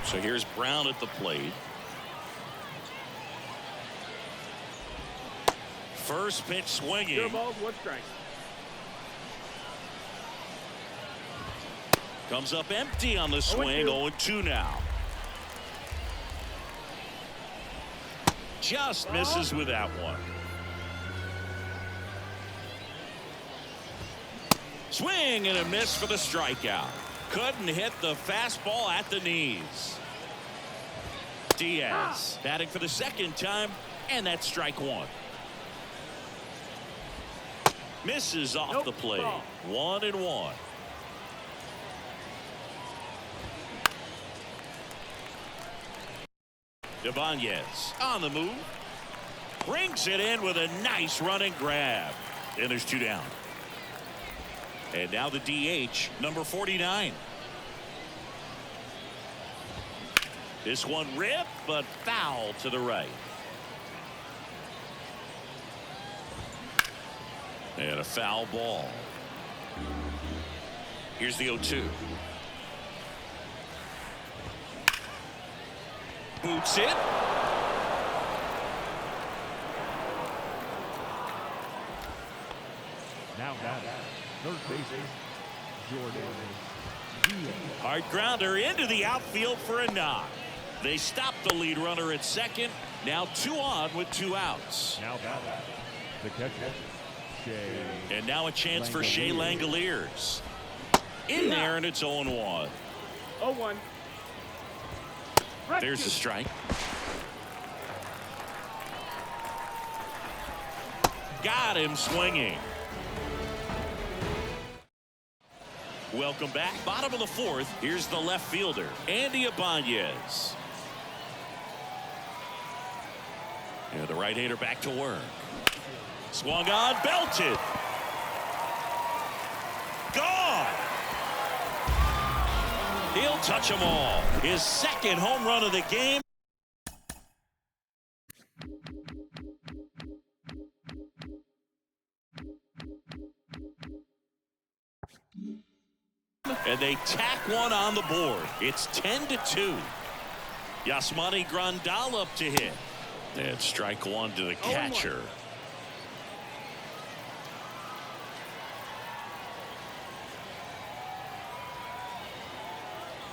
So here's Brown at the plate. First pitch swinging. 2 balls, 1 strike. Comes up empty on the swing. 0-2 now. Just misses with that one. Swing and a miss for the strikeout. Couldn't hit the fastball at the knees. Diaz batting for the 2nd time, and that's strike 1. Misses off the plate. 1-1. Ibanez on the move. Brings it in with a nice running grab. And there's 2 down. And now the DH, number 49. This one ripped, but foul to the right. And a foul ball. Here's the 0-2. Boots it. Now third baseman Jordan. Hard grounder into the outfield for a knock. They stop the lead runner at 2nd. Now 2 on with 2 outs. Now the catcher. And now a chance for Shea Langoliers. In there, and it's 0-1. 0-1. There's the strike. Got him swinging. Welcome back. Bottom of the 4th. Here's the left fielder, Andy Ibanez. And the right-hander back to work. Swung on, belted. Gone. He'll touch them all. His 2nd home run of the game. And they tack one on the board. It's 10-2. Yasmani Grandal up to hit. And strike 1 to the catcher.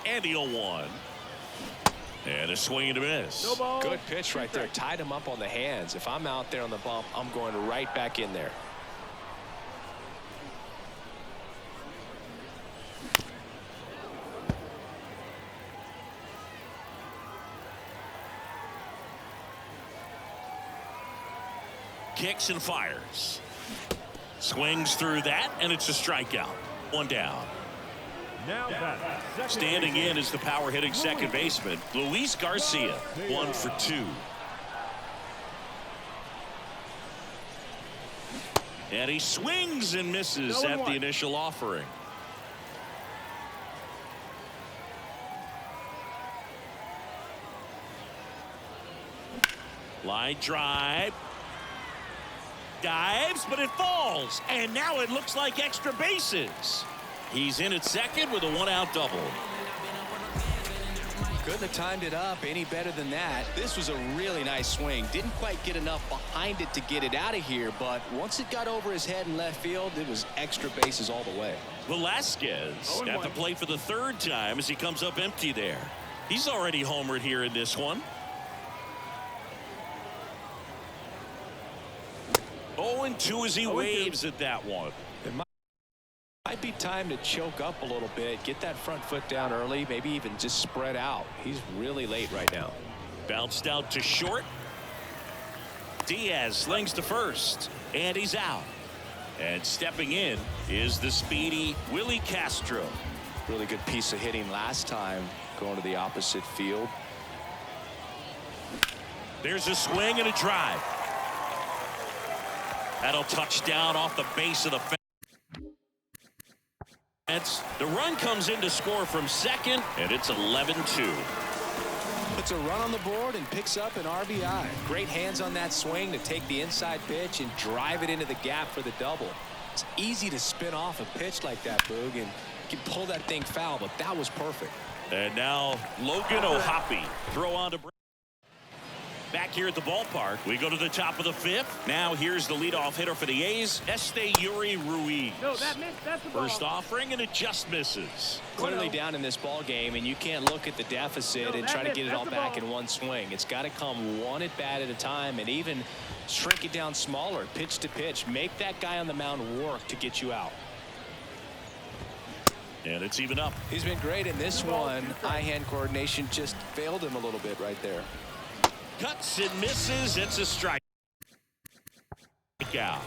And the 0-1. And a swing and a miss. No ball. Good pitch right there. Tied him up on the hands. If I'm out there on the bump, I'm going right back in there. Kicks and fires. Swings through that, and it's a strikeout. 1 down. Now standing in is the power hitting 2nd baseman, Luis Garcia. 1 for 2. And he swings and misses at the initial offering. Line drive. Dives, but it falls. And now it looks like extra bases. He's in at 2nd with a 1-out double. Couldn't have timed it up any better than that. This was a really nice swing. Didn't quite get enough behind it to get it out of here, but once it got over his head in left field, it was extra bases all the way. Velasquez at the plate for the 3rd time as he comes up empty there. He's already homered here in this one. 0-2 as he waves at that one. It might be time to choke up a little bit, get that front foot down early, maybe even just spread out. He's really late right now. Bounced out to short. Diaz slings to first, and he's out. And stepping in is the speedy Willie Castro. Really good piece of hitting last time, going to the opposite field. There's a swing and a drive. That'll touch down off the base of the fence. The run comes in to score from 2nd, and it's 11-2. Puts a run on the board and picks up an RBI. Great hands on that swing to take the inside pitch and drive it into the gap for the double. It's easy to spin off a pitch like that, Boog, and you can pull that thing foul, but that was perfect. And now Logan O'Hoppe. Throw on to back here at the ballpark. We go to the top of the fifth. Now here's the leadoff hitter for the A's, Yuri Ruiz. No, that missed. That's the ball. First offering, and it just misses. Clearly down in this ball game, and you can't look at the deficit and try to get it all back in one swing. It's got to come one at bat at a time, and even shrink it down smaller, pitch to pitch. Make that guy on the mound work to get you out. And it's even up. He's been great in this one. Eye-hand coordination just failed him a little bit right there. Cuts and misses. It's a strike. Out.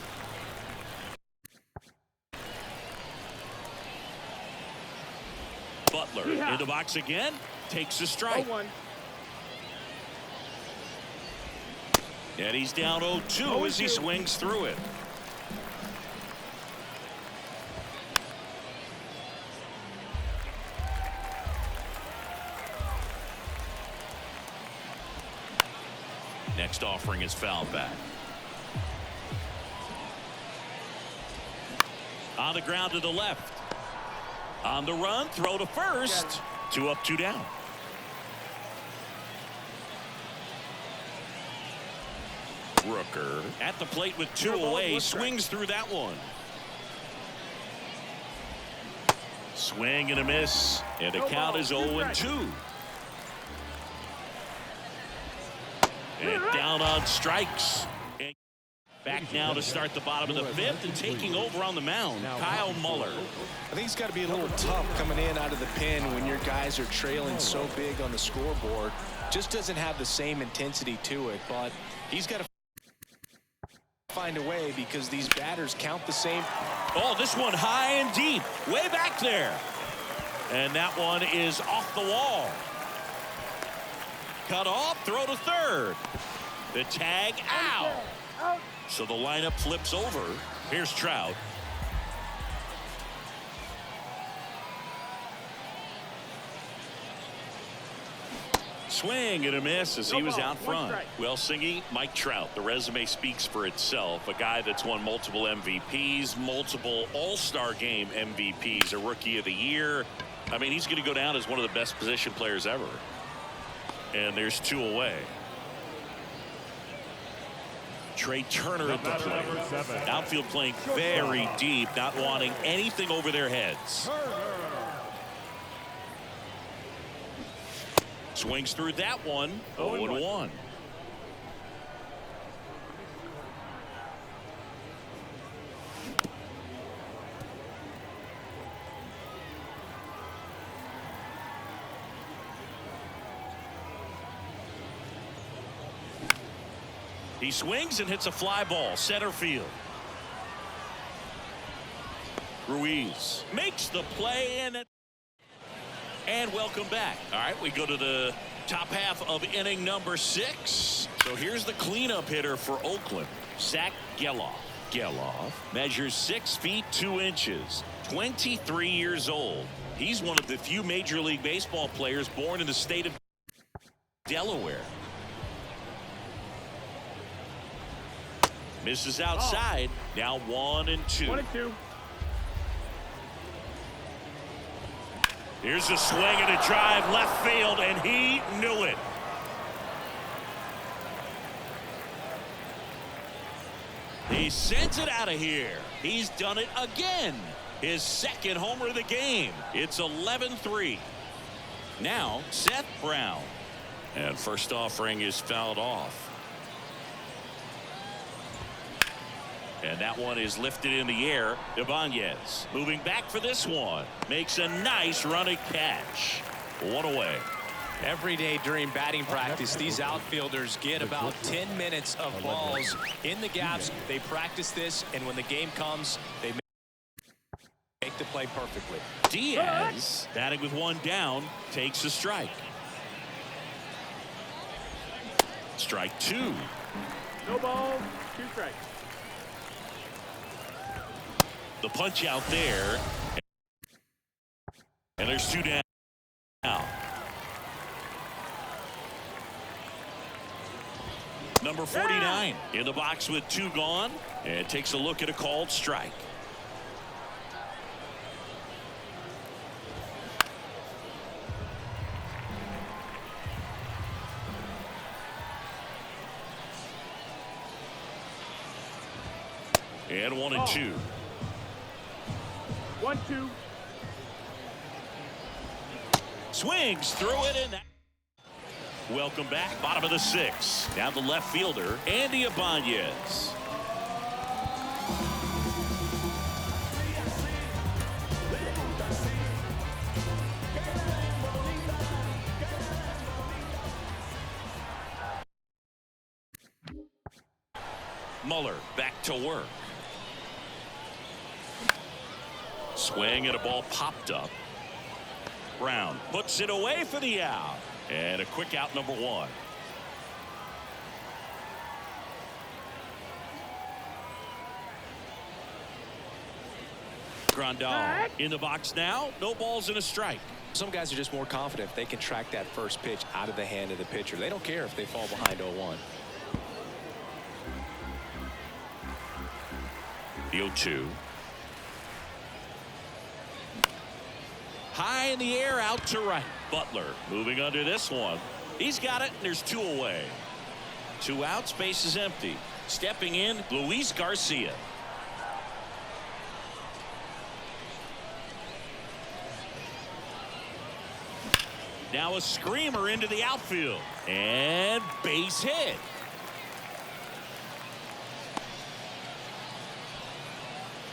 Butler in the box again. Takes a strike. 0-1. And he's down 0-2 as he swings through it. Next offering is fouled back. On the ground to the left. On the run, throw to first. 2 up, 2 down. Rooker at the plate with 2 away. Swings through that one. Swing and a miss. And the count is 0-2. And down on strikes. And back now to start the bottom of the fifth, and taking over on the mound, Kyle Muller. I think it's got to be a little tough coming in out of the pen when your guys are trailing so big on the scoreboard. Just doesn't have the same intensity to it, but he's got to find a way because these batters count the same. Oh, this one high and deep, way back there. And that one is off the wall. Cut off, throw to third. The tag out. So the lineup flips over. Here's Trout. Swing and a miss as he was out front. Well, Singy, Mike Trout, the resume speaks for itself. A guy that's won multiple MVPs, multiple All-Star Game MVPs, a Rookie of the Year. I mean, he's going to go down as one of the best position players ever. And there's 2 away. Trey Turner at the plate. Outfield playing very deep, not wanting anything over their heads. Swings through that one. 0-1. He swings and hits a fly ball center field. Ruiz makes the play, and welcome back. All right, we go to the top half of inning number 6. So here's the cleanup hitter for Oakland, Zach Geloff. Geloff measures 6 feet 2 inches, 23 years old. He's one of the few Major League Baseball players born in the state of Delaware. Misses outside. Now 1-2. 1-2. Here's a swing and a drive left field, and he knew it. He sends it out of here. He's done it again. His second homer of the game. It's 11-3. Now Seth Brown. And first offering is fouled off. And that one is lifted in the air. Ibanez moving back for this one. Makes a nice running catch. 1 away. Every day during batting practice, these outfielders get about 10 minutes of balls in the gaps. They practice this, and when the game comes, they make the play perfectly. Diaz, batting with 1 down, takes a strike. Strike 2. No ball, 2 strikes. The punch out there. And there's 2 down. Number 49 in the box with 2 gone, and takes a look at a called strike. And 1-2. 1-2. Swings through it in. Welcome back. Bottom of the 6th. Now the left fielder, Andy Ibanez. Muller back to work. Swing and a ball popped up. Brown puts it away for the out. And a quick out, number 1. Grandal in the box now. No balls and a strike. Some guys are just more confident if they can track that first pitch out of the hand of the pitcher. They don't care if they fall behind 0-1. The 0-2. High in the air, out to right. Butler moving under this one. He's got it, and there's 2 away. 2 outs, base is empty. Stepping in, Luis Garcia. Now a screamer into the outfield. And base hit.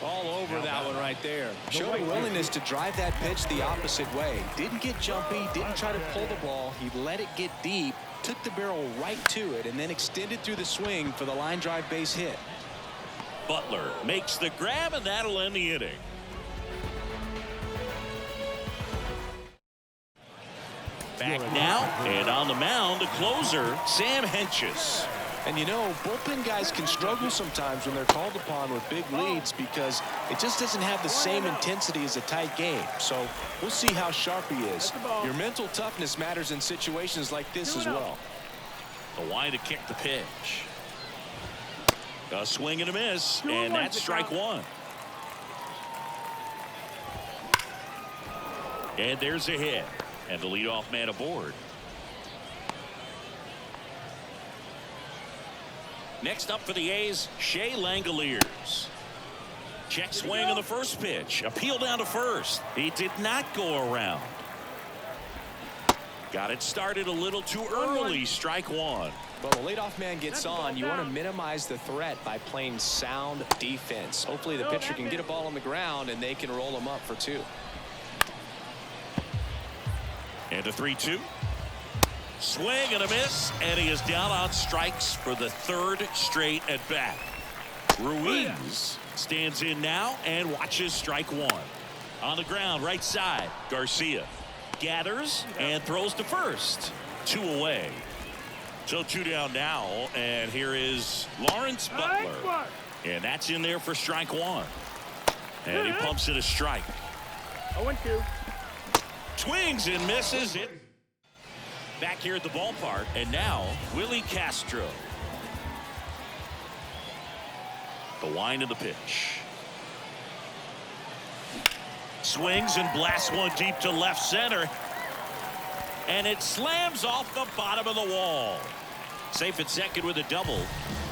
All over that one right there. Showed a willingness to drive that pitch the opposite way. Didn't get jumpy, didn't try to pull the ball. He let it get deep, took the barrel right to it, and then extended through the swing for the line drive base hit. Butler makes the grab, and that'll end the inning. Back now, and on the mound, the closer, Sam Hentges. And you know, bullpen guys can struggle sometimes when they're called upon with big leads because it just doesn't have the same intensity as a tight game. So we'll see how sharp he is. Your mental toughness matters in situations like this as well. A wide to kick the pitch. A swing and a miss, and that's strike 1. And there's a hit, and the leadoff man aboard. Next up for the A's, Shea Langoliers. Check swing on the first pitch. Appeal down to first. He did not go around. Got it started a little too early. Strike 1. Well, the leadoff man gets on. You want to minimize the threat by playing sound defense. Hopefully the pitcher can get a ball on the ground and they can roll him up for 2. And a 3-2. Swing and a miss, and he is down on strikes for the 3rd straight at bat. Ruiz stands in now and watches strike 1. On the ground, right side, Garcia gathers and throws to first. 2 away. So 2 down now, and here is Lawrence Butler. And that's in there for strike 1. And he pumps it a strike. 0-2. Swings and misses it. Back here at the ballpark, and now Willie Castro. The wind of the pitch. Swings and blasts one deep to left center. And it slams off the bottom of the wall. Safe at second with a double.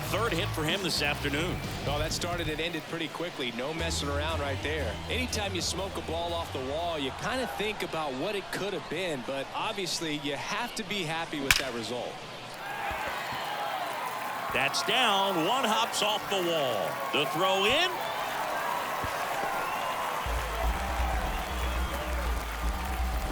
3rd hit for him this afternoon. Oh, that started and ended pretty quickly. No messing around right there. Anytime you smoke a ball off the wall, you kind of think about what it could have been, but obviously you have to be happy with that result. That's down. 1 hops off the wall. The throw in.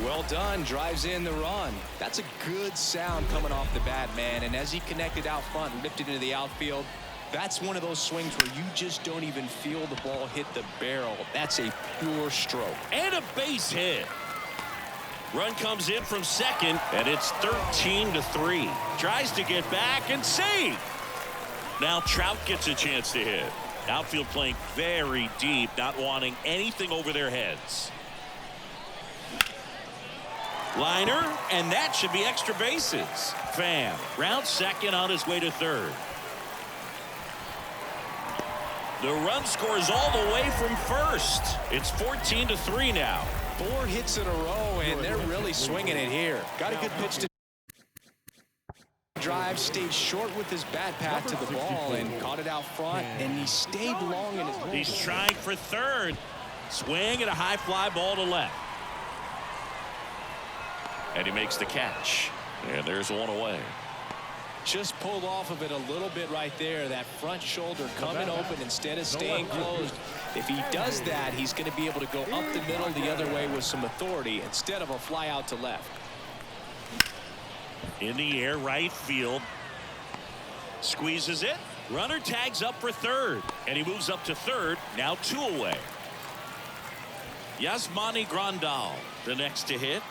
Well done. Drives in the run. That's a good sound coming off the bat, man. And as he connected out front and ripped it into the outfield, that's one of those swings where you just don't even feel the ball hit the barrel. That's a pure stroke. And a base hit. Run comes in from second, and it's 13-3. Tries to get back and save. Now Trout gets a chance to hit. Outfield playing very deep, not wanting anything over their heads. Liner, and that should be extra bases. Pham rounds second on his way to 3rd. The run scores all the way from first. It's 14-3 now. 4 hits in a row, and they're really swinging it here. Got a good pitch to drive, stayed short with his bat path to the ball and caught it out front, and he stayed long in his role. He's trying for third. Swing and a high fly ball to left. And he makes the catch. And there's one away. Just pulled off of it a little bit right there. That front shoulder coming open instead of staying closed. If he does that, he's going to be able to go up the middle the other way with some authority instead of a fly out to left. In the air, right field. Squeezes it. Runner tags up for third. And he moves up to third. Now 2 away. Yasmani Grandal, the next to hit.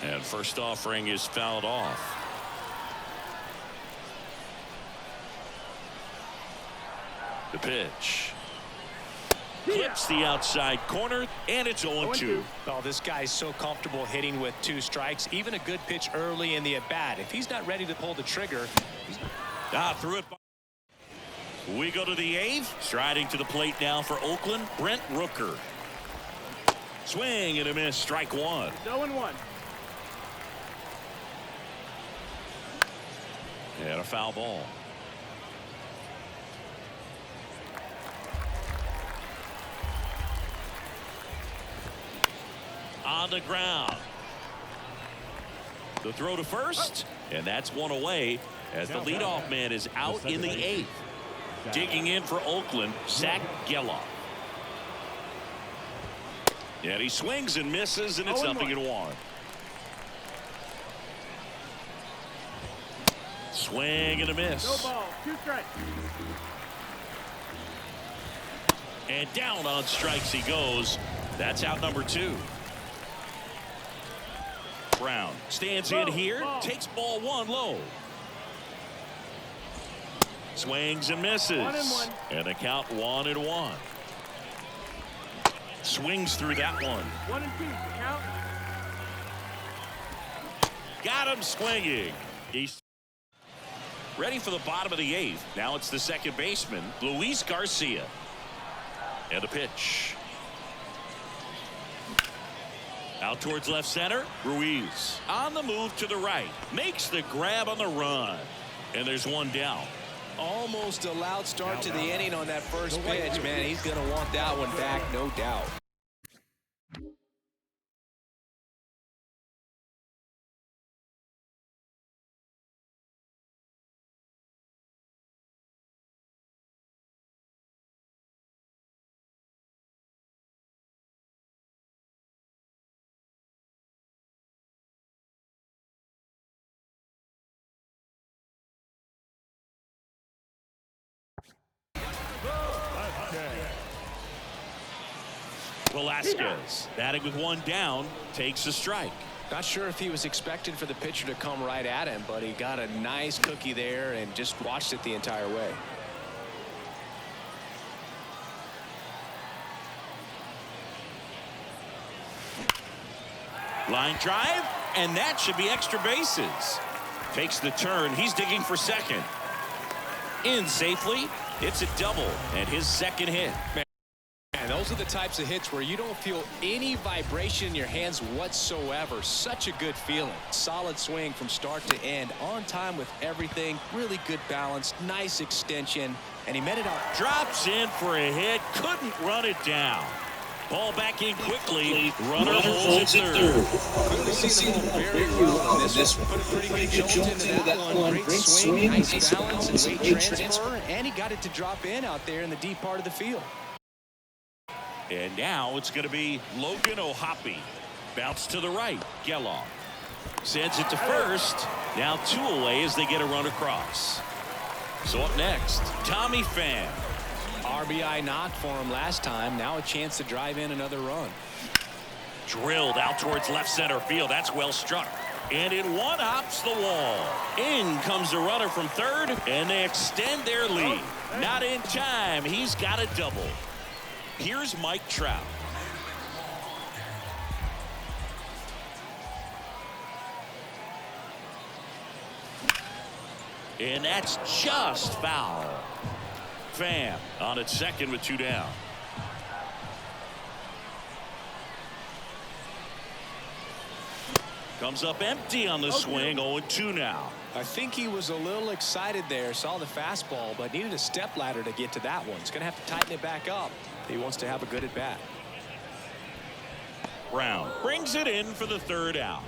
And first offering is fouled off. The pitch. Clips the outside corner, and it's 0-2. Oh, this guy's so comfortable hitting with 2 strikes. Even a good pitch early in the at-bat. If he's not ready to pull the trigger. Threw it. We go to the 8th. Striding to the plate now for Oakland, Brent Rooker. Swing and a miss. Strike 1. 0-1. And a foul ball. On the ground. The throw to first, and that's 1 away as the leadoff man is out in the 8th. Digging in for Oakland, Zach Geloff. And he swings and misses, and it's 0-1. Swing and a miss. No ball, 2 strikes. And down on strikes he goes. That's out number 2. Brown stands in here, takes ball 1 low. Swings and misses. 1-1. And a count 1-1. Swings through that one. 1-2. Count. Got him swinging. He's ready for the bottom of the 8th. Now it's the second baseman, Luis Garcia. And a pitch. Out towards left center, Ruiz. On the move to the right. Makes the grab on the run. And there's 1 down. Almost a loud start to the inning on that first pitch, man. He's going to want that one back, no doubt. Velasquez, batting with 1 down, takes a strike. Not sure if he was expecting for the pitcher to come right at him, but he got a nice cookie there and just watched it the entire way. Line drive, and that should be extra bases. Takes the turn. He's digging for second. In safely. It's a double and his second hit. Man, those are the types of hits where you don't feel any vibration in your hands whatsoever. Such a good feeling. Solid swing from start to end. On time with everything. Really good balance. Nice extension. And he met it out. Drops in for a hit. Couldn't run it down. Ball back in quickly. Runner holds it third. Clearly seen the ball very well in this one. Put a pretty good jolt into that one. Great swing, nice balance, and weight transfer. And he got it to drop in out there in the deep part of the field. And now it's going to be Logan O'Hoppe. Bounce to the right. Geloff sends it to first. Now 2 away as they get a run across. So up next, Tommy Pham. RBI knocked for him last time. Now a chance to drive in another run. Drilled out towards left center field. That's well struck. And in one hops the wall. In comes the runner from third, and they extend their lead. Not in time. He's got a double. Here's Mike Trout. And that's just foul. Pham on its second with 2 down. Comes up empty on the swing. 0-2 now. I think he was a little excited there. Saw the fastball, but needed a step ladder to get to that one. He's going to have to tighten it back up. He wants to have a good at bat. Brown brings it in for the third out.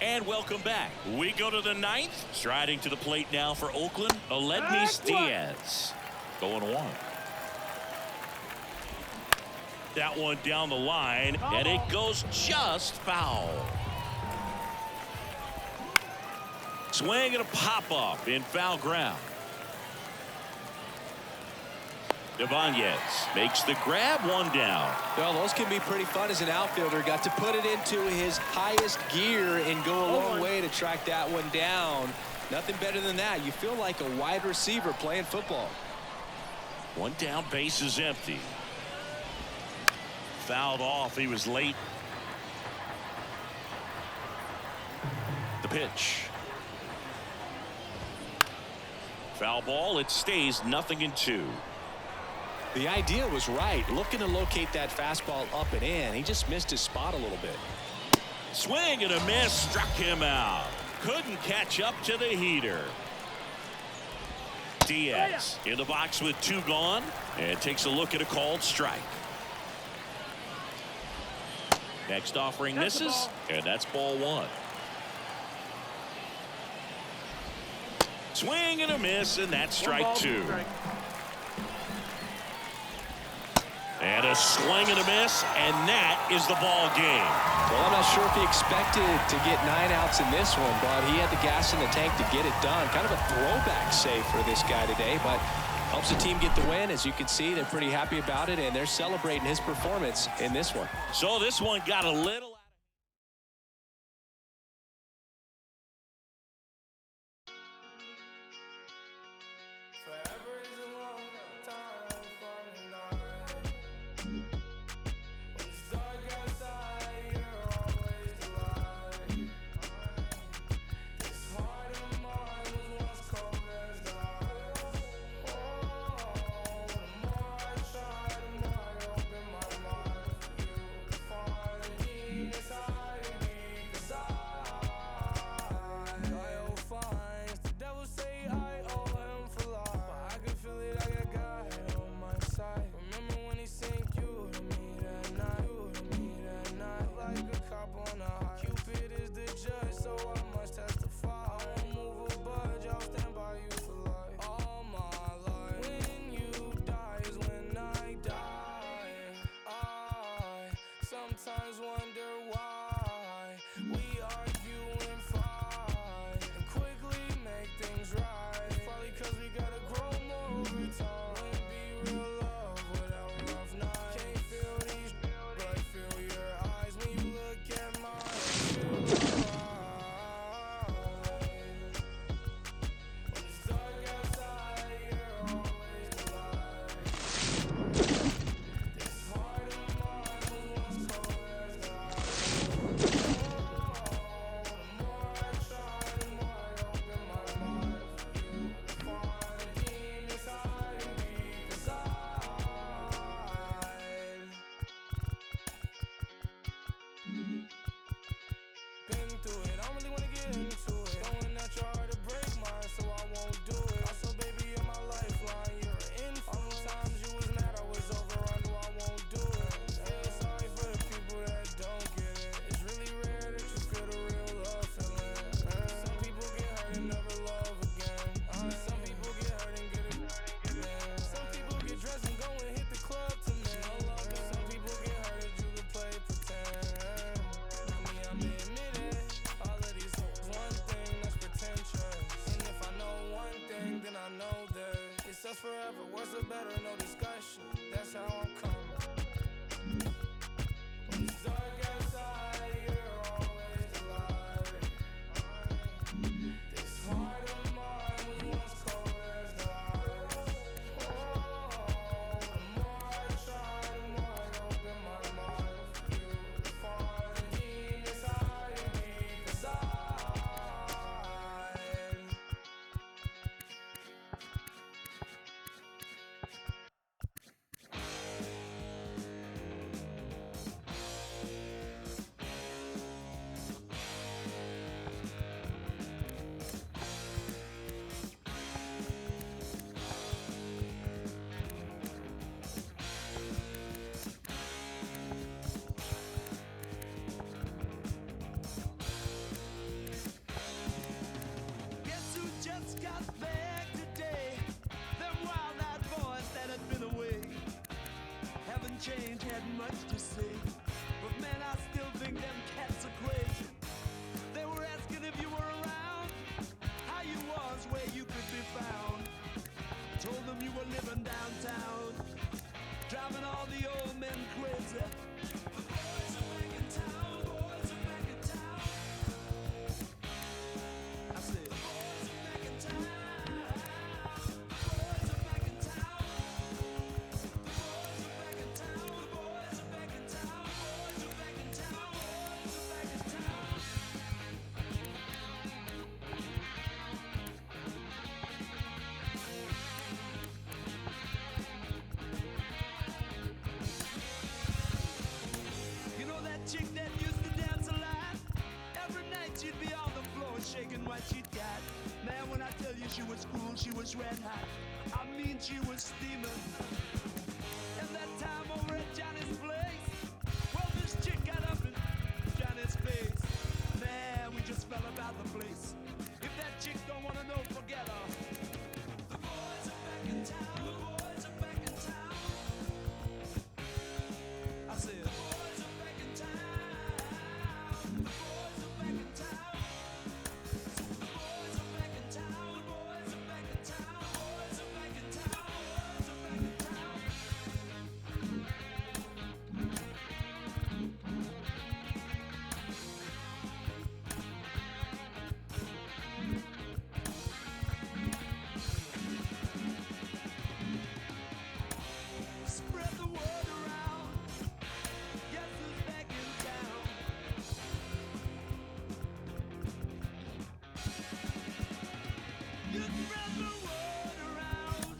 And welcome back. We go to the ninth. Striding to the plate now for Oakland, Aledmys Diaz. 0-1. That one down the line, and it goes just foul. Swing and a pop-up in foul ground. Ibanez makes the grab, one down. Well, those can be pretty fun as an outfielder. Got to put it into his highest gear and go a long way to track that one down. Nothing better than that. You feel like a wide receiver playing football. One down, base is empty. Fouled off. He was late. The pitch. Foul ball. It stays 0-2. The idea was right. Looking to locate that fastball up and in. He just missed his spot a little bit. Swing and a miss. Struck him out. Couldn't catch up to the heater. Diaz in the box with 2 gone and takes a look at a called strike. Next offering misses, and that's ball 1. Swing and a miss, and that's strike 2. And a swing and a miss, and that is the ball game. Well, I'm not sure if he expected to get 9 outs in this one, but he had the gas in the tank to get it done. Kind of a throwback save for this guy today, but helps the team get the win. As you can see, they're pretty happy about it, and they're celebrating his performance in this one. So this one got a little... Sometimes wonder why we argue and fight and quickly make things right. Probably cause we gotta grow more over time. Wouldn't be real love without rough nights. Can't feel these but feel your eyes when you look at mine. Feel alright. When it's dark outside, you're always alive. This heart of mine was once cold. Been through it, I don't really wanna get into it. Going at your heart to break mine, so I won't do it. Also, baby, you're my lifeline, you're an infant. All the times you was mad, I was over, I knew I won't do it. Hey, sorry for the people that don't get it. It's really rare that you feel the real love feeling. Some people get hurt and never love again. Some people get hurt and get it again. Some people get dressed and go and hit the club to men. Some people get hurt and you can play pretend. I may admit it, all of these hoes one thing that's pretentious. And if I know one thing, then I know that it's us forever, worse or better, no discussion. That's how I'm coming. When it's dark outside, you're always alive. This heart of mine was once cold as the ice. The more I try, the more I open my mind for you to find the deep inside of me, 'cause change, had much to say. But man, I still think them cats are crazy. They were asking if you were around, how you was, where you could be found. Told them you were living downtown, driving all the old men crazy. The boys are back in town, boys are back in town. I said, the boys are back in town. The boys are back in town. The boys are back in town. The boys are back in town. Boys are back in town. Boys are back in town. You know that chick that used to dance a lot? Every night she'd be on the floor shaking what she'd got. Man, when I tell you she was cool, she was red hot. I mean, she was steaming. And that time over at Johnny's place, well, this chick got up in Johnny's face. Man, we just fell about the place. If that chick don't wanna know, forget her. The boys are back in town. The boys are back in town. I said, the boys are back in town. The boys are back in town. The boys are back in town. The boys are back in town. The boys are back in town. The boys are back in town. Spread the word around. Guess who's back in town? You spread the word around.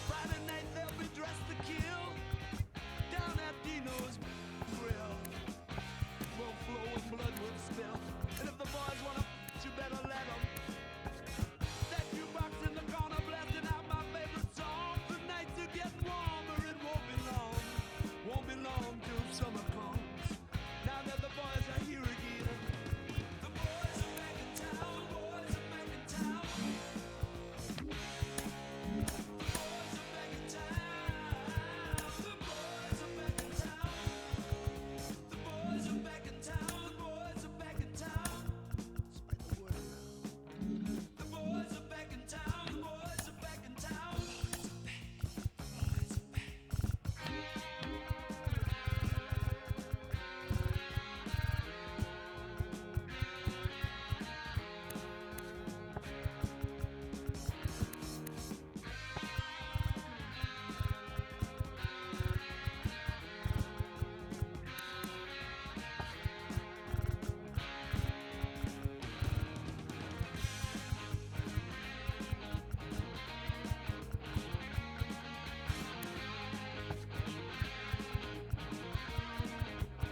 Friday night they'll be dressed to kill down at Dino's Grill. Will flow and blood will spill. And if the boys wanna, you better let 'em. That jukebox in the corner blasting out my favorite song. The nights are getting warmer, it won't be long. Won't be long till summer comes. Now that the boys are here again. The boys are back in town. The boys are back in town. The boys are back in town. The boys are back in town. The boys are back in town. The boys are back in town. Spread the word around. The boys are back in town. The boys are back in town. Boys are back.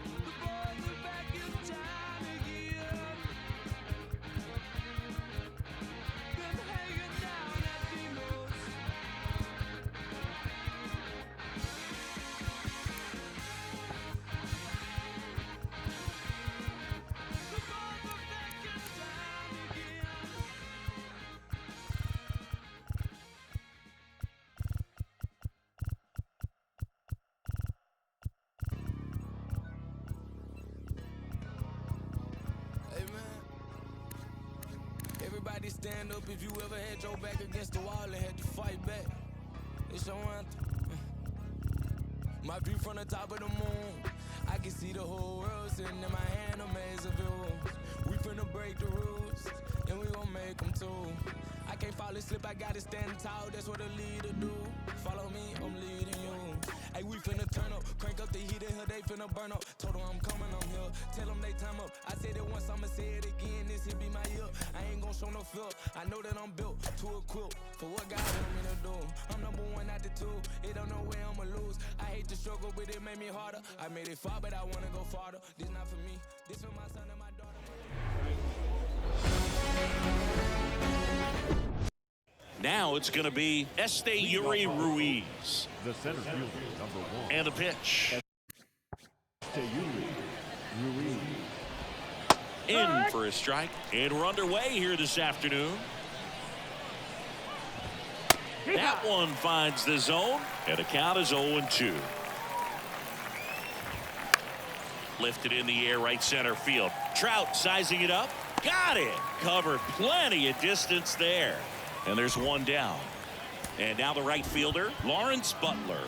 The boys are back in town again. Been hanging down at Dino's. The boys are back in town again. Hey man, everybody stand up if you ever had your back against the wall and had to fight back. It's your anthem. My view from the top of the moon, I can see the whole world sitting in my hand, a maze of views. We finna break the rules, and we gon' make them too. I can't fall asleep, I gotta stand tall, that's what a leader do. Follow me, I'm leading you. Hey, we finna turn up, crank up the heat in here, they finna burn up. Told them I'm coming, I'm here, tell them they time up. I said it once, I'ma say it again, this here be my year. I ain't gon' show no fear, I know that I'm built to equip for what God want me to do. I'm number one out the two, it don't know where I'ma lose. I hate the struggle, but it made me harder. I made it far, but I wanna go farther. This not for me, this for my son and my daughter. Now it's going to be Yuri Ruiz. The center fielder, number 1. And the pitch. Yuri Ruiz. in for a strike. And we're underway here this afternoon. That one finds the zone, and the count is 0-2. Lifted in the air, right center field. Trout sizing it up. Got it. Covered plenty of distance there. And there's one down. And now the right fielder, Lawrence Butler.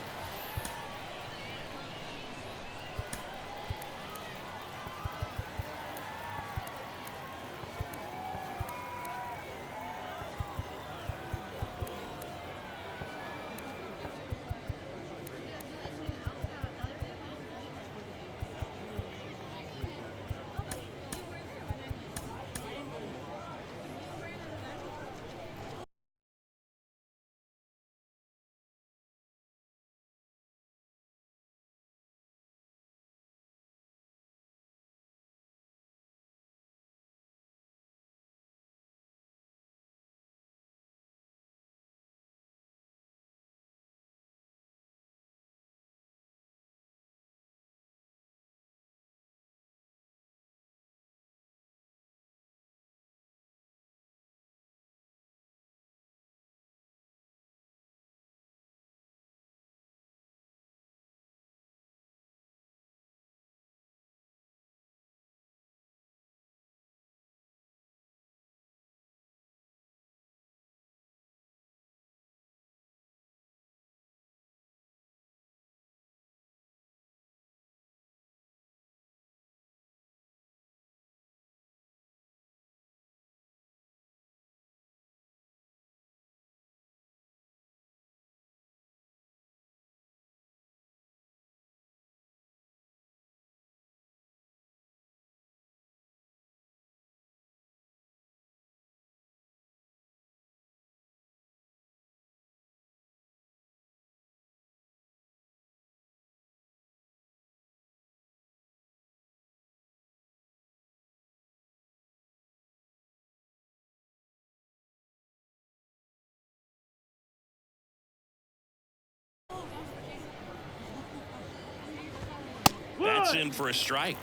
That's in for a strike.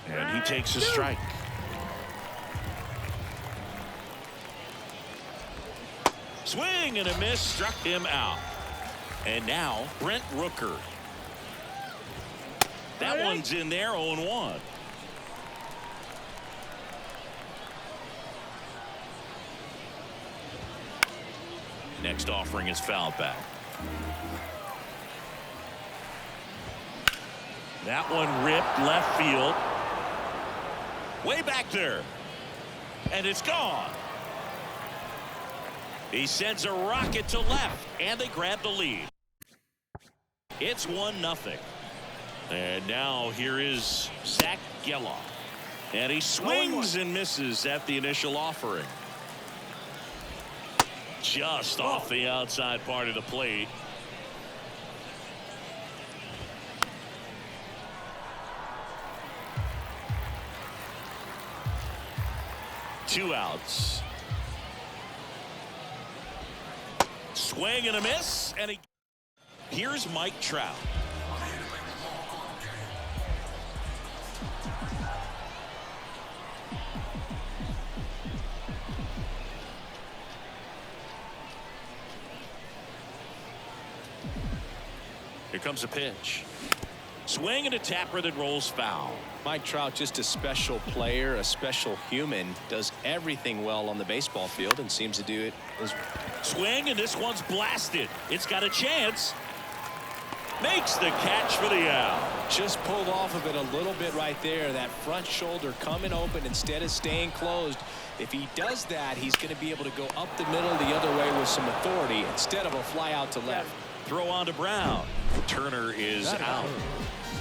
And he takes a strike. Swing and a miss, struck him out. And now Brent Rooker. That one's in there, 0-1. Next offering is fouled back. That one ripped left field. Way back there. And it's gone. He sends a rocket to left, and they grab the lead. It's 1-0. And now here is Zach Geloff. And he swings and misses at the initial offering. Just off the outside part of the plate. Two outs. Swing and a miss, and here's Mike Trout. Here comes a pitch. Swing and a tapper that rolls foul. Mike Trout, just a special player, a special human, does everything well on the baseball field and seems to do it as swing, and this one's blasted. It's got a chance. Makes the catch for the out. Just pulled off of it a little bit right there. That front shoulder coming open instead of staying closed. If he does that, he's going to be able to go up the middle the other way with some authority instead of a fly out to left. Throw on to Brown. Turner is out.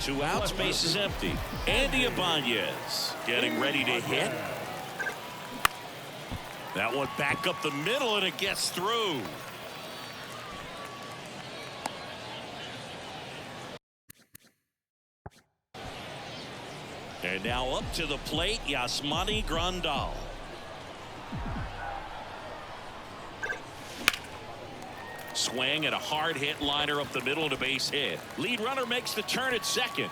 2 outs, base is empty. Andy Ibanez getting ready to hit. That one back up the middle, and it gets through. And now up to the plate, Yasmani Grandal. swing and a hard hit liner up the middle to base hit. Lead runner makes the turn at second.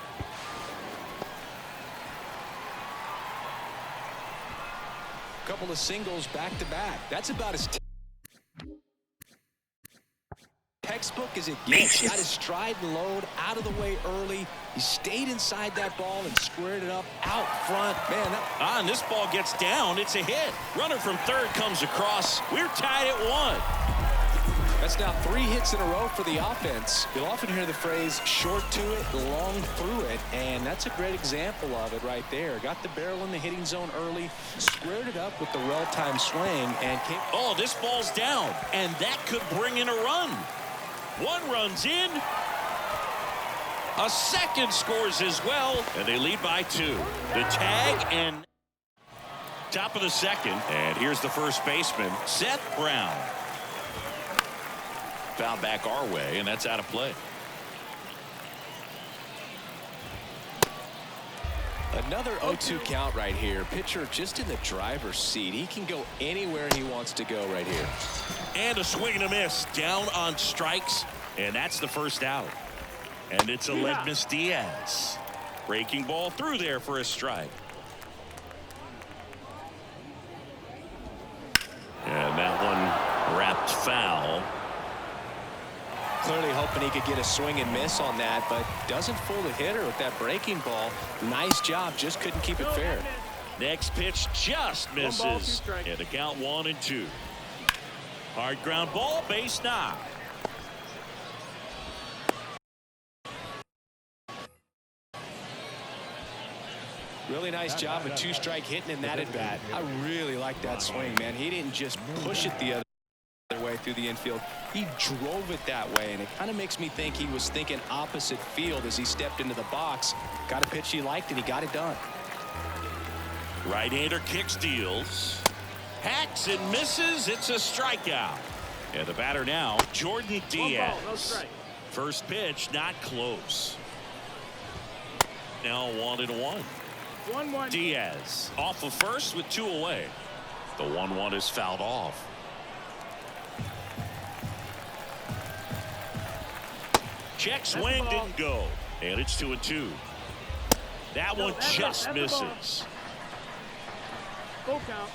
Couple of singles back to back. That's about as textbook as it gets. Got his stride and load out of the way early. He stayed inside that ball and squared it up out front. Man, and this ball gets down. It's a hit. Runner from third comes across. We're tied at 1. That's now 3 hits in a row for the offense. You'll often hear the phrase short to it, long through it, and that's a great example of it right there. Got the barrel in the hitting zone early, squared it up with the well-timed swing, and came. Oh, this ball's down, and that could bring in a run. 1 runs in. A second scores as well, and they lead by 2. The tag and top of the second, and here's the first baseman, Seth Brown. Foul back our way, and that's out of play. Another 0-2 count right here. Pitcher just in the driver's seat. He can go anywhere he wants to go right here. And a swing and a miss. Down on strikes, and that's the first out. And it's Aledmys Diaz. Breaking ball through there for a strike. And that one wrapped foul. Clearly hoping he could get a swing and miss on that, but doesn't fool the hitter with that breaking ball. Nice job, just couldn't keep it fair. Next pitch just misses. And the count 1-2. Hard ground ball, base knock. Really nice job of 2-strike hitting in that at bat. I really like that swing, man. He didn't just push it the other way through the infield. He drove it that way, and it kind of makes me think he was thinking opposite field as he stepped into the box. Got a pitch he liked, and he got it done. Right-hander kicks, deals, hacks and misses. It's a strikeout. And the batter now, Jordan Diaz. No strike. First pitch not close. Now 1-1. 1-1. Diaz off of first with 2 away. The 1-1 is fouled off. Check swing didn't go, and it's 2-2. That one just misses. Full count.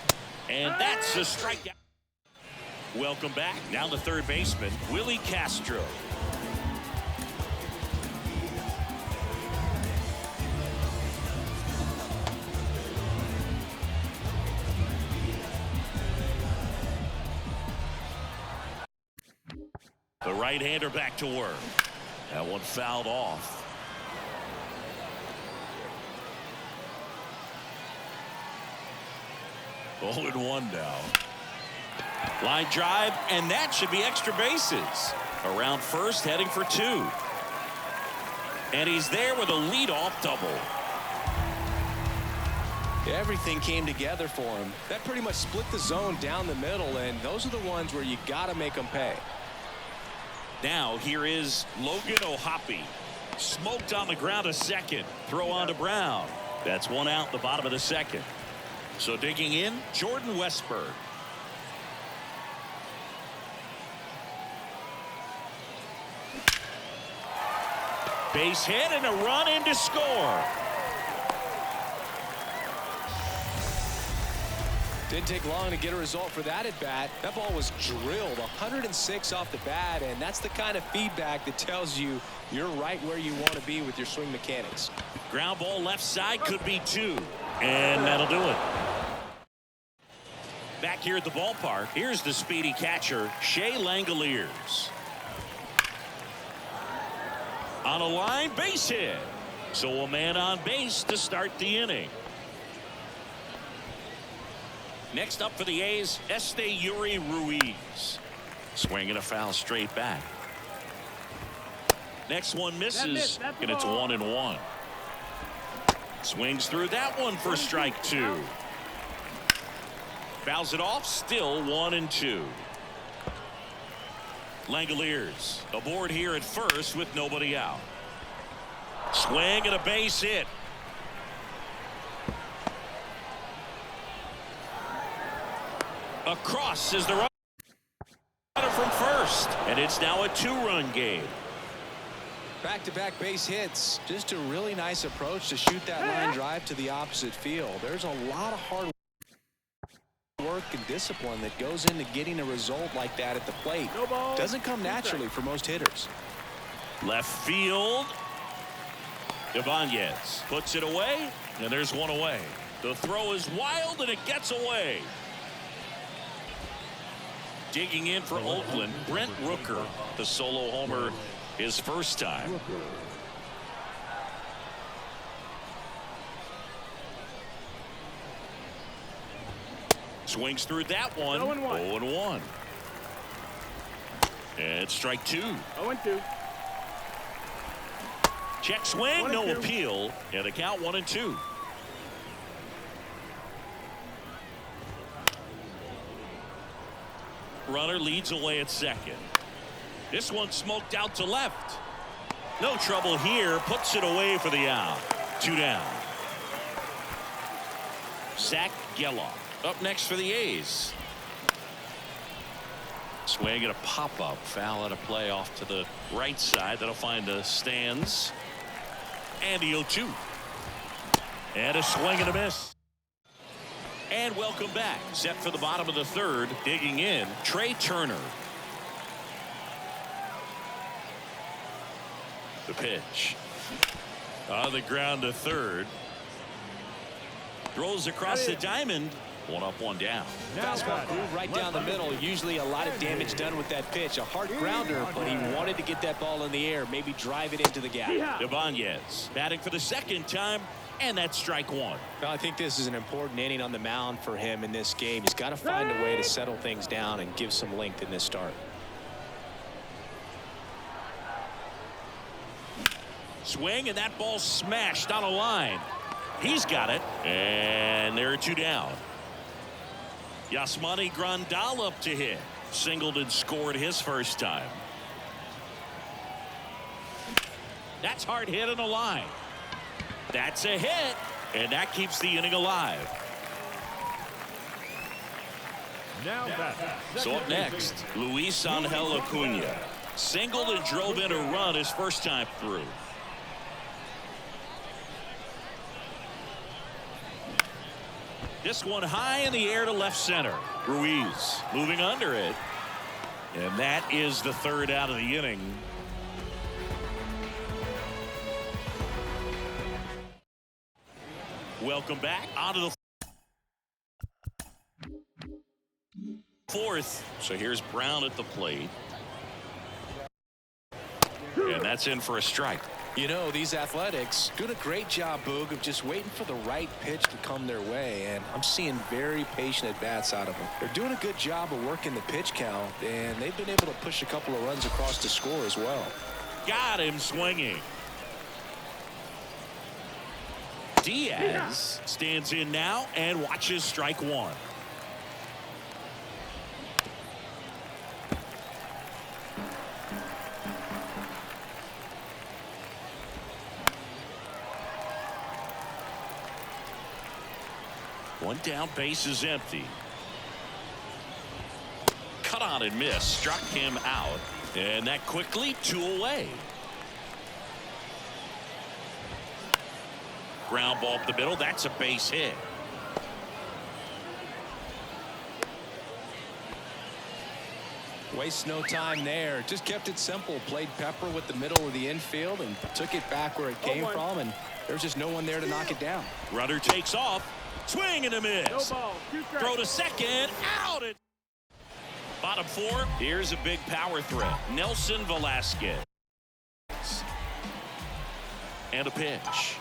And that's a strikeout. Welcome back. Now the third baseman, Willie Castro. The right-hander back to work. That one fouled off. Oh, 0-1 now. Line drive, and that should be extra bases. Around first, heading for 2. And he's there with a leadoff double. Everything came together for him. That pretty much split the zone down the middle, and those are the ones where you got to make them pay. Now here is Logan O'Hoppe. Smoked on the ground a second. Throw on to Brown. That's 1 out, the bottom of the second. So digging in, Jordan Westburg. Base hit and a run in to score. Didn't take long to get a result for that at bat. That ball was drilled 106 off the bat, and that's the kind of feedback that tells you you're right where you want to be with your swing mechanics. Ground ball left side, could be 2, and that'll do it. Back here at the ballpark, here's the speedy catcher, Shea Langoliers. On a line, base hit. So a man on base to start the inning. Next up for the A's, Esteury Ruiz. Swinging a foul straight back. Next one misses, and it's 1-1. Swings through that one for strike 2. Fouls it off, still 1-2. Langoliers aboard here at first with nobody out. Swing and a base hit. Across is the runner from first. first, and it's now a 2-run game. Back-to-back base hits. Just a really nice approach to shoot that line drive to the opposite field. There's a lot of hard work and discipline that goes into getting a result like that at the plate. No ball. Doesn't come naturally for most hitters. Left field. Ibanez puts it away, and there's one away. The throw is wild, and it gets away. Digging in for Oakland, Brent Rooker, the solo homer his first time. Swings through that one. 0-1. 0-1. And strike 2. 0-2. Check swing, no 1-2. appeal, and the count 1-2. Runner leads away at second. This one smoked out to left. No trouble here. Puts it away for the out. 2 down. Zach Geloff up next for the A's. Swing and a pop-up. Foul out of play off to the right side. That'll find the stands. And the 0-2. And a swing and a miss. And welcome back. Set for the bottom of the third. Digging in, Trey Turner. The pitch. On the ground to third. Throws across the diamond. 1 up, 1 down. Fastball groove right down the middle. Usually a lot of damage done with that pitch. A hard grounder, but he wanted to get that ball in the air. Maybe drive it into the gap. Ibanez batting for the second time, and that's strike 1. Well, I think this is an important inning on the mound for him in this game. He's got to find a way to settle things down and give some length in this start. Swing, and that ball smashed on a line. He's got it, and there are 2 down. Yasmani Grandal up to hit. Singled and scored his first time. That's hard hit on the line. That's a hit, and that keeps the inning alive. Now back. So up next, Luis Angel Acuna. Singled and drove in a run his first time through. This one high in the air to left center. Ruiz moving under it. And that is the third out of the inning. Welcome back onto the fourth. So here's Brown at the plate. And that's in for a strike. You know, these Athletics doing a great job, Boog, of just waiting for the right pitch to come their way, and I'm seeing very patient at-bats out of them. They're doing a good job of working the pitch count, and they've been able to push a couple of runs across the score as well. Got him swinging. Diaz stands in now and watches strike 1. One down, base is empty. Cut on and miss. Struck him out. And that quickly 2 away. Ground ball up the middle. That's a base hit. Wastes no time there. Just kept it simple. Played pepper with the middle of the infield and took it back where it came from, and there's just no one there to knock it down. Runner takes off. Swing and a miss. No ball. 2 strikes. Throw to second. Out it. Bottom 4. Here's a big power threat. Nelson Velasquez. And a pitch.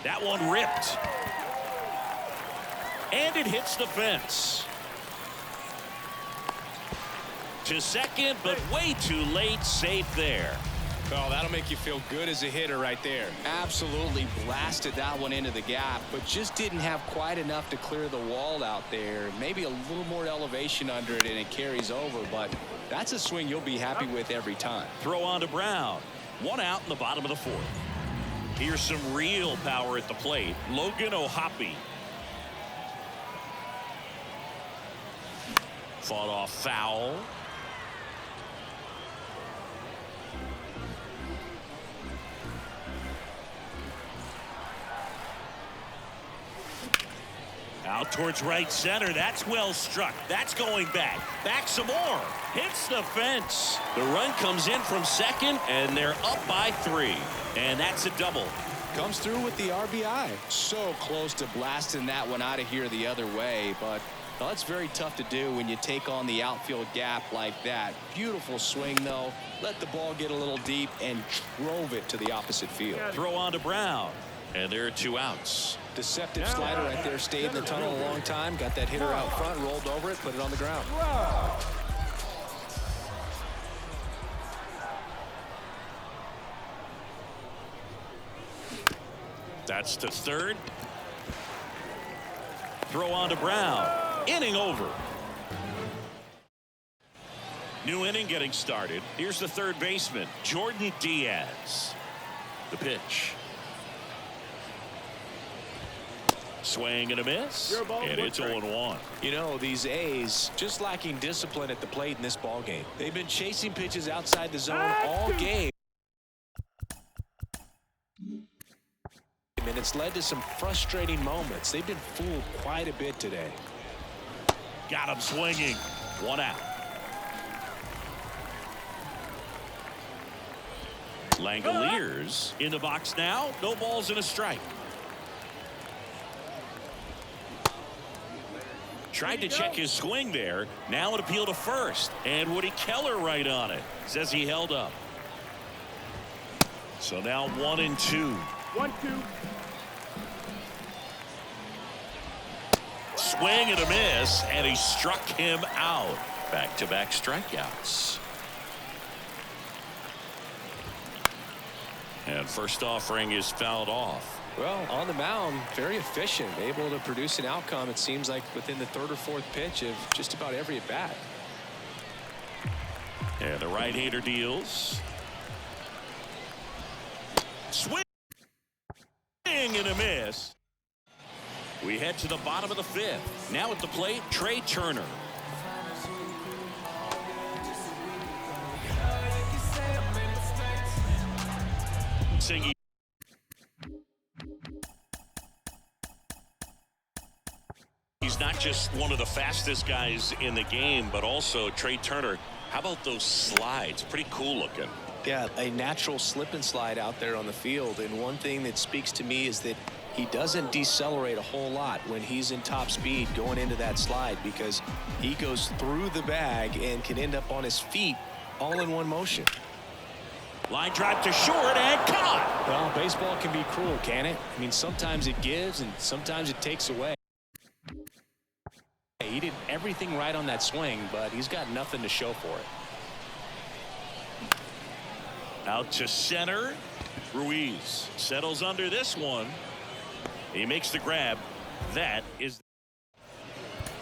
That one ripped. And it hits the fence. To second, but way too late. Safe there. Oh, that'll make you feel good as a hitter right there. Absolutely blasted that one into the gap, but just didn't have quite enough to clear the wall out there. Maybe a little more elevation under it and it carries over, but that's a swing you'll be happy with every time. Throw on to Brown. 1 out in the bottom of the 4th. Here's some real power at the plate. Logan O'Hoppe. Fought off foul. Out towards right center. That's well struck. That's going back. Back some more. Hits the fence. The run comes in from second, and they're up by 3. And that's a double. Comes through with the RBI. So close to blasting that one out of here the other way, but well, it's very tough to do when you take on the outfield gap like that. Beautiful swing, though. Let the ball get a little deep and drove it to the opposite field. Throw on to Brown. And there are 2 outs. Deceptive slider right there. Stayed in the tunnel a long time. Got that hitter out front, rolled over it, put it on the ground. That's to third. Throw on to Brown. Inning over. New inning getting started. Here's the third baseman, Jordan Diaz. The pitch. Swing and a miss. And it's 0-1. You know, these A's just lacking discipline at the plate in this ball game. They've been chasing pitches outside the zone all game. And it's led to some frustrating moments. They've been fooled quite a bit today. Got him swinging. 1 out. Langoliers in the box now. No balls and a strike. Tried to check his swing there. Now an appeal to first. And Woody Keller right on it. Says he held up. So now 1-2. 1-2. Swing and a miss, and he struck him out. Back-to-back strikeouts. And first offering is fouled off. Well, on the mound, very efficient, able to produce an outcome, it seems like, within the 3rd or 4th pitch of just about every at-bat. And the right-hander deals. Swing and a miss. We head to the bottom of the 5th. Now at the plate, Trey Turner. Singing. He's not just one of the fastest guys in the game, but also Trey Turner. How about those slides? Pretty cool looking. Yeah, a natural slip and slide out there on the field. And one thing that speaks to me is that he doesn't decelerate a whole lot when he's in top speed going into that slide, because he goes through the bag and can end up on his feet all in one motion. Line drive to short and caught. Well, baseball can be cruel, can it? I mean, sometimes it gives and sometimes it takes away. He did everything right on that swing, but he's got nothing to show for it. Out to center. Ruiz settles under this one. He makes the grab. That is.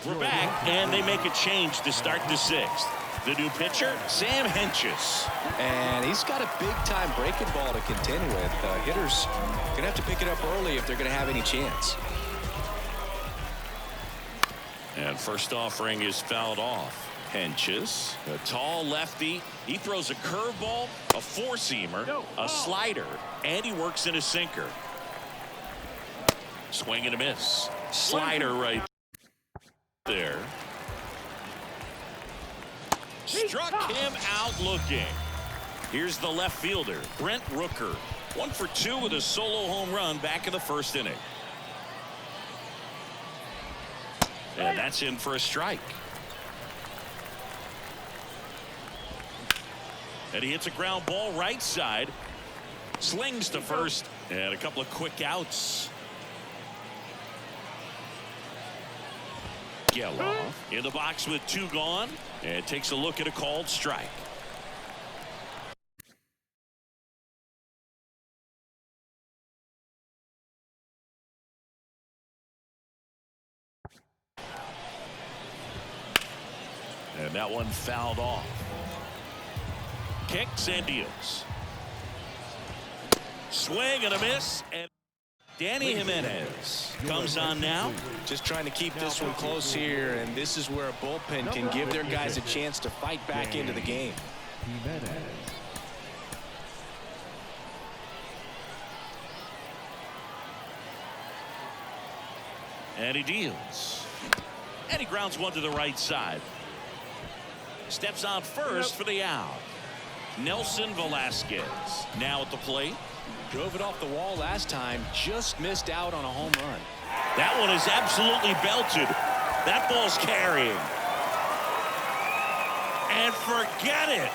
We're back, and they make a change to start the 6th. The new pitcher, Sam Hentges. And he's got a big-time breaking ball to contend with. Hitters going to have to pick it up early if they're going to have any chance. And first offering is fouled off. Hentges, a tall lefty. He throws a curveball, a four-seamer, a slider, and he works in a sinker. Swing and a miss. Slider right there. Struck him out looking. Here's the left fielder, Brent Rooker. 1 for 2 with a solo home run back in the 1st inning. And that's in for a strike. And he hits a ground ball right side. Slings to first. And a couple of quick outs. Geloff in the box with 2 gone. And takes a look at a called strike. And that one fouled off. Kicks and deals. Swing and a miss. And Danny Jimenez comes on now. Just trying to keep this one close here, and this is where a bullpen can give their guys a chance to fight back into the game. And he deals. And he grounds one to the right side. Steps on first for the out. Nelson Velasquez now at the plate. Drove it off the wall last time. Just missed out on a home run. That one is absolutely belted. That ball's carrying. And forget it.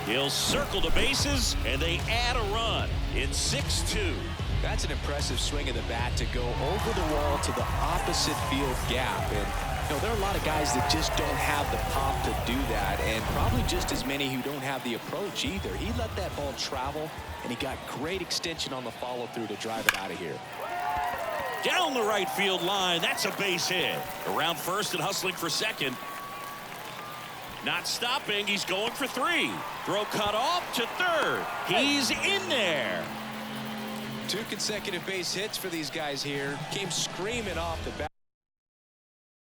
He'll circle the bases, and they add a run. It's 6-2. That's an impressive swing of the bat to go over the wall to the opposite field gap. And you know, there are a lot of guys that just don't have the pop to do that, and probably just as many who don't have the approach either. He let that ball travel, and he got great extension on the follow-through to drive it out of here. Down the right field line. That's a base hit. Around first and hustling for second. Not stopping. He's going for 3. Throw cut off to third. He's in there. 2 consecutive base hits for these guys here. Came screaming off the bat.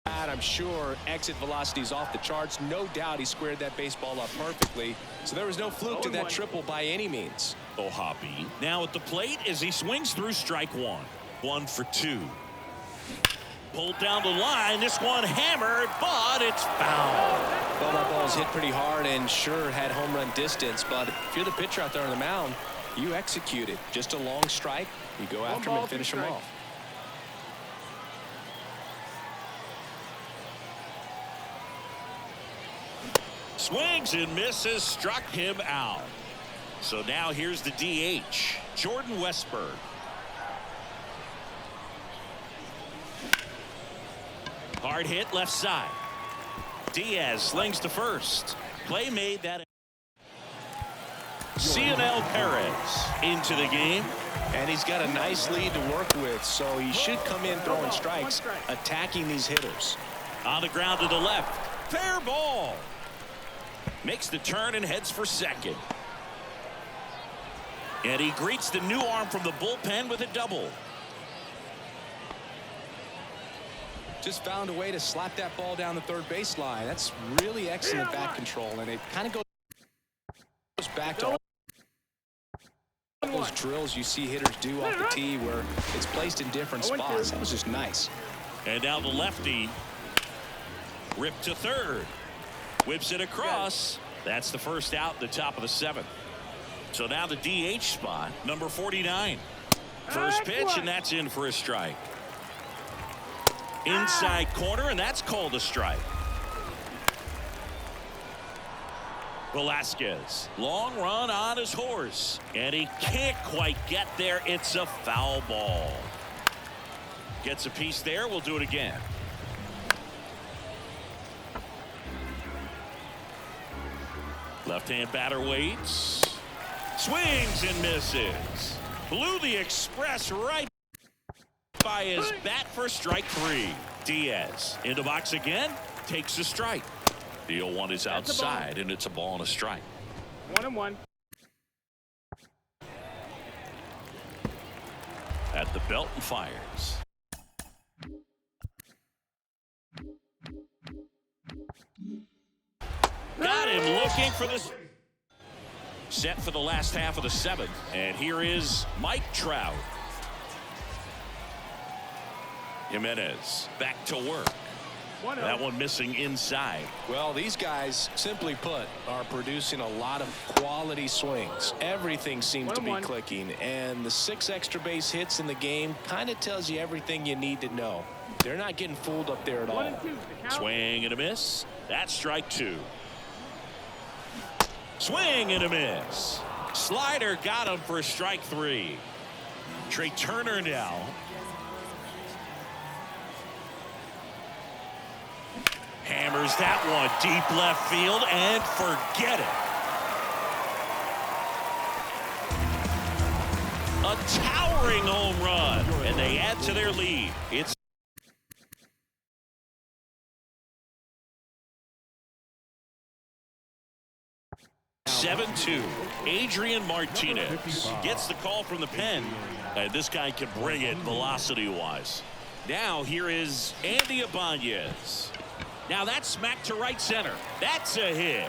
I'm sure exit velocity is off the charts. No doubt he squared that baseball up perfectly. So there was no fluke to that triple by any means. O'Hoppe now at the plate as he swings through strike 1. 1 for 2. Pulled down the line. This one hammered, but it's foul. Well, that ball's hit pretty hard and sure had home run distance. But if you're the pitcher out there on the mound, you execute it. Just a long strike. You go after him and finish him off. Swings and misses, struck him out. So now here's the DH, Jordan Westburg. Hard hit left side. Diaz slings to first. Play made that. Cionel Perez into the game. And he's got a nice lead to work with, so he should come in throwing strikes, attacking these hitters. On the ground to the left. Fair ball. Makes the turn and heads for second. And he greets the new arm from the bullpen with a double. Just found a way to slap that ball down the third baseline. That's really excellent bat control, and it kind of goes back to all those drills you see hitters do off the tee where it's placed in different spots. That was just nice. And now the lefty ripped to third. Whips it across. That's the first out in the top of the 7th. So now the DH spot, number 49. First pitch, and that's in for a strike. Inside corner, and that's called a strike. Velasquez, long run on his horse, and he can't quite get there. It's a foul ball. Gets a piece there. We'll do it again. Left-hand batter waits. Swings and misses. Blew the express right by his bat for strike 3. Diaz in the box again. Takes the strike. The 0-1 is outside, and it's a ball and a strike. 1-1. At the belt and fires. Got him looking for this. Set for the last half of the 7th. And here is Mike Trout. Jimenez back to work. That one missing inside. Well, these guys, simply put, are producing a lot of quality swings. Everything seems to be clicking, and the 6 extra base hits in the game kind of tells you everything you need to know. They're not getting fooled up there at all. Swing and a miss. That's strike 2. Swing and a miss. Slider got him for strike 3. Trey Turner now. Hammers that one deep left field and forget it. A towering home run, and they add to their lead. It's 7-2. Adrian Martinez gets the call from the pen. And this guy can bring it velocity-wise. Now here is Andy Ibanez. Now that's smacked to right center. That's a hit.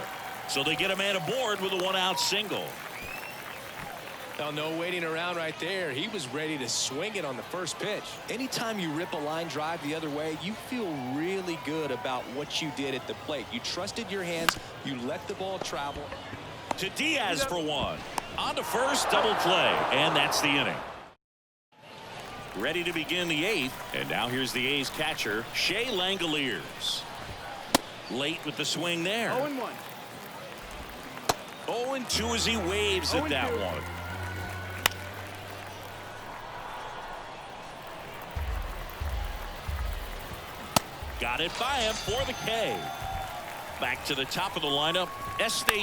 So they get a man aboard with a 1-out single. Now, no waiting around right there. He was ready to swing it on the first pitch. Anytime you rip a line drive the other way, you feel really good about what you did at the plate. You trusted your hands. You let the ball travel. To Diaz for one. On to first, double play, and that's the inning. Ready to begin the 8th, and now here's the A's catcher, Shea Langoliers. Late with the swing there. 0-1. 0-2 as he waves at that 0-2. one. Got it by him for the K. Back to the top of the lineup,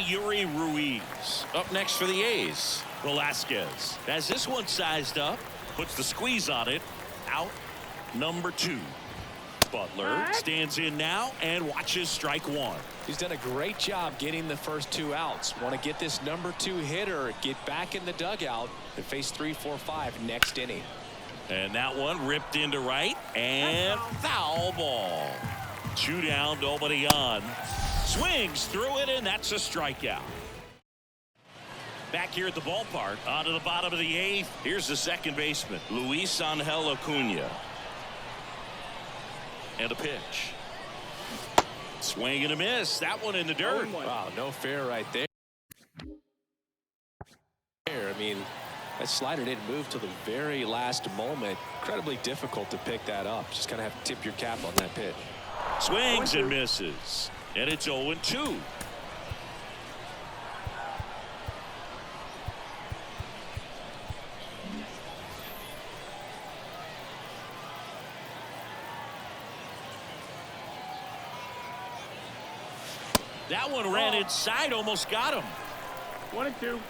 Yuri Ruiz. Up next for the A's, Velasquez. As this one sized up, puts the squeeze on it. Out number 2. Butler stands in now and watches strike 1. He's done a great job getting the first 2 outs. Want to get this number 2 hitter, get back in the dugout, and face 3, 4, 5 next inning. And that one ripped into right, and foul ball. 2 down, nobody on. Swings through it, and that's a strikeout. Back here at the ballpark, on to the bottom of the 8th. Here's the second baseman, Luis Angel Acuna. And a pitch. Swing and a miss. That one in the dirt. Wow, no fair right there. I mean, that slider didn't move till the very last moment. Incredibly difficult to pick that up. Just kind of have to tip your cap on that pitch. Swings and misses. And it's 0-2. That one ran inside, almost got him. 1-2.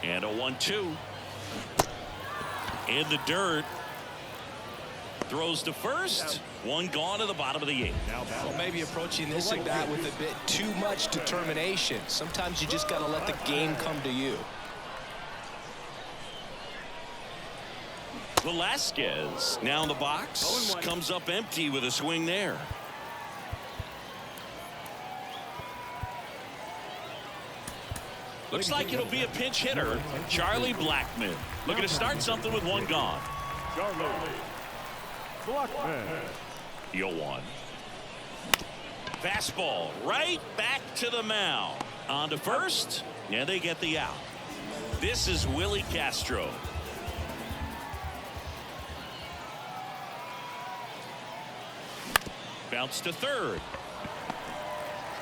And a 1-2. In the dirt. Throws to first. One gone to the bottom of the 8th. Well, maybe approaching this at bat with a bit too much determination. Sometimes you just got to let the game come to you. Velasquez now in the box. Comes up empty with a swing there. Looks like it'll be a pinch hitter, Charlie Blackmon. Looking to start something with one gone. Charlie Blackmon. 0-1. Fastball right back to the mound. On to first, and they get the out. This is Willie Castro. Bounce to third.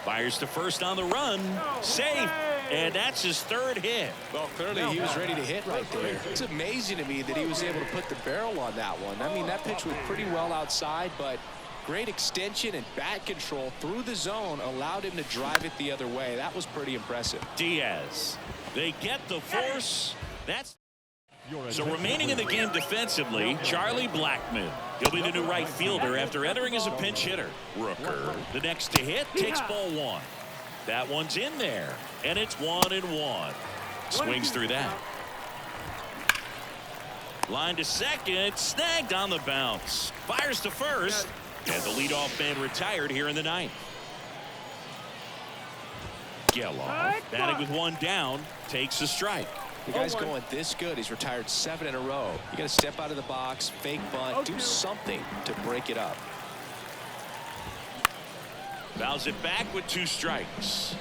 Fires to first on the run. Safe. And that's his 3rd hit. Well, clearly he was ready to hit right there. It's amazing to me that he was able to put the barrel on that one. I mean, that pitch was pretty well outside, but great extension and bat control through the zone allowed him to drive it the other way. That was pretty impressive. Diaz. They get the force. That's so remaining in the game defensively, Charlie Blackmon. He'll be the new right fielder after entering as a pinch hitter. Rooker, the next to hit, takes ball 1. That one's in there, and it's 1-1. Swings through that. Line to second, snagged on the bounce. Fires to first, and the leadoff man retired here in the 9th. Geloff, batting with 1 down, takes a strike. The guy's going this good. He's retired 7 in a row. You got to step out of the box, fake bunt, do something to break it up. Fouls it back with 2 strikes.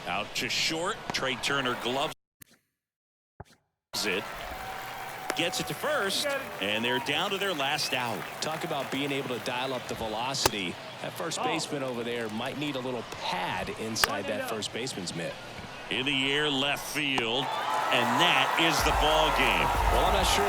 Out to short. Trey Turner gloves it. Gets it to first. And they're down to their last out. Talk about being able to dial up the velocity. That first baseman over there might need a little pad inside that first baseman's mitt. In the air, left field. And that is the ball game. Well, I'm not sure